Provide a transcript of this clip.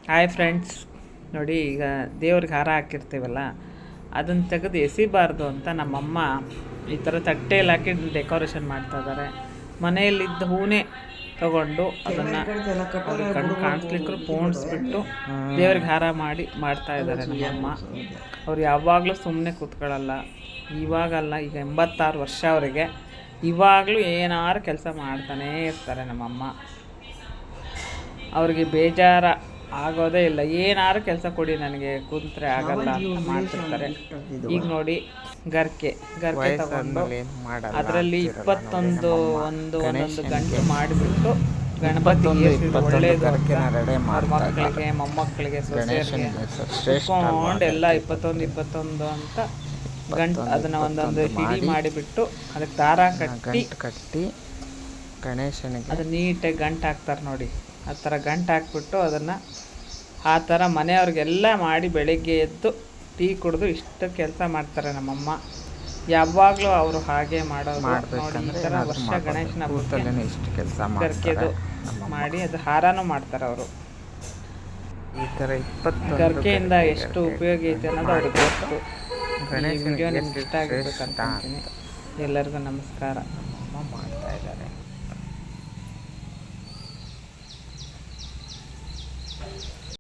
Hi friends, ನೋಡಿ ಈಗ ದೇವ್ರಿಗೆ ಹಾರ ಹಾಕಿರ್ತೀವಲ್ಲ, ಅದನ್ನು ತೆಗೆದು ಎಸಿಬಾರ್ದು ಅಂತ ನಮ್ಮಮ್ಮ ಈ ಥರ ತಟ್ಟೆಯಲ್ಲಿ ಹಾಕಿ ಡೆಕೋರೇಷನ್ ಮಾಡ್ತಾಯಿದ್ದಾರೆ. ಮನೆಯಲ್ಲಿದ್ದ ಹೂನೇ ತಗೊಂಡು ಅದನ್ನು ಕಣ್ಣು ಕಾಣಿಸ್ಲಿಕ್ಕೂ ಪೋಣಿಸ್ಬಿಟ್ಟು ದೇವ್ರಿಗೆ ಹಾರ ಮಾಡ್ತಾ ಇದ್ದಾರೆ ನಮ್ಮಮ್ಮ. ಅವ್ರು ಯಾವಾಗಲೂ ಸುಮ್ಮನೆ ಕೂತ್ಕೊಳ್ಳಲ್ಲ. ಇವಾಗಲ್ಲ, ಈಗ 86 ವರ್ಷ ಅವರಿಗೆ. ಇವಾಗಲೂ ಏನಾರು ಕೆಲಸ ಮಾಡ್ತಾನೇ ಇರ್ತಾರೆ ನಮ್ಮಮ್ಮ. ಅವ್ರಿಗೆ ಬೇಜಾರ ಆಗೋದೇ ಇಲ್ಲ. ಏನಾರು ಕೆಲಸ ಕೊಡಿ ನನಗೆ, ಕುಂತ್ರೆ ಆಗಲ್ಲ ಅಂತ ಮಾಡ್ತಿರ್ತಾರೆ. ಈಗ ನೋಡಿ ಗರ್ಕೆ ತಗೊಂಡು ಅದರಲ್ಲಿ 21 ಒಂದೊಂದು ಗಂಟು ಮಾಡಿಬಿಟ್ಟು ಗಣಪತಿ ಒಳ್ಳೇದು ಅವ್ರ ಮಕ್ಕಳಿಗೆ ಮೊಮ್ಮಕ್ಕಳಿಗೆ ಸೊಸೆಯರಿಗೆ ಇಟ್ಕೊಂಡು ಎಲ್ಲ 21 ಅಂತ ಗಂಟು ಅದನ್ನು ಒಂದೊಂದು ಹಿಡಿ ಮಾಡಿಬಿಟ್ಟು ಅದಕ್ಕೆ ದಾರ ಕಟ್ಟಿ ಗಣೇಶನಿಗೆ ಅದು ನೀಟಾಗಿ ಗಂಟು ಹಾಕ್ತಾರೆ ನೋಡಿ. ಆ ಥರ ಗಂಟು ಹಾಕ್ಬಿಟ್ಟು ಅದನ್ನು ಆ ಥರ ಮನೆಯವ್ರಿಗೆಲ್ಲ ಮಾಡಿ ಬೆಳಿಗ್ಗೆ ಎದ್ದು ಟೀ ಕುಡಿದು ಇಷ್ಟು ಕೆಲಸ ಮಾಡ್ತಾರೆ ನಮ್ಮಮ್ಮ. ಯಾವಾಗಲೂ ಅವರು ಹಾಗೆ ಮಾಡೋದು ನೋಡಿ. ಈ ಥರ ವರ್ಷ ಗಣೇಶನ ಇಷ್ಟು ಕೆಲಸ ಗರ್ಕೆದು ಮಾಡಿ ಅದು ಹಾರನೂ ಮಾಡ್ತಾರೆ ಅವರು. ಈ ಥರ 20 ಗರ್ಕೆಯಿಂದ ಎಷ್ಟು ಉಪಯೋಗ ಐತೆ ಅನ್ನೋದು ಅವ್ರಿಗೆ ಗೊತ್ತು. ಈ ವಿಡಿಯೋ ನಿಮ್ಗೆ ಇಷ್ಟ ಆಗಿರ್ಬೇಕು ಅನ್ಕೊಂತೀನಿ. ಎಲ್ಲರಿಗೂ ನಮಸ್ಕಾರ. ಮಾಡ್ತಾ ಇದ್ದಾರೆ.